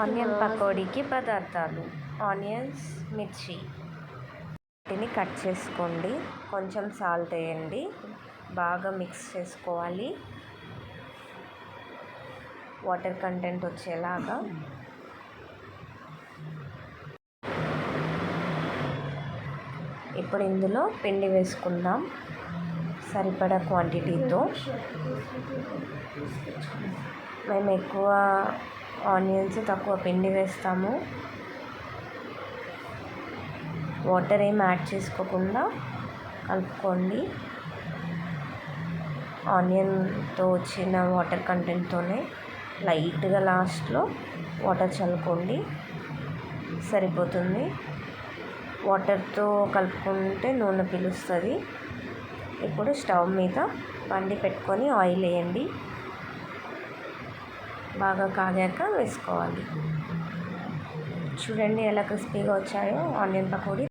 Onion పకోడీకి పదార్థాలు: onions, మిర్చి. వీటిని కట్ చేసుకోండి. కొంచెం సాల్ట్ వేయండి. బాగా మిక్స్ చేసుకోవాలి. వాటర్ కంటెంట్ వచ్చేలాగా. ఇప్పుడు ఇందులో పిండి వేసుకుందాం సరిపడా క్వాంటిటీతో. మేము ఎక్కువ ఆనియన్స్, తక్కువ పిండి వేస్తాము. వాటర్ ఏం యాడ్ చేసుకోకుండా కలుపుకోండి. ఆనియన్తో వచ్చిన వాటర్ కంటెంట్తోనే లైట్గా లాస్ట్లో వాటర్ చల్లుకోండి, సరిపోతుంది. వాటర్తో కలుపుకుంటే నూనె పీలుస్తుంది. ఇప్పుడు స్టవ్ మీద బండి పెట్టుకొని ఆయిల్ వేయండి. బాగా కాగాక వేసుకోవాలి. చూడండి ఎలా క్రిస్పీగా వచ్చాయో ఆనియన్ పకోడీ.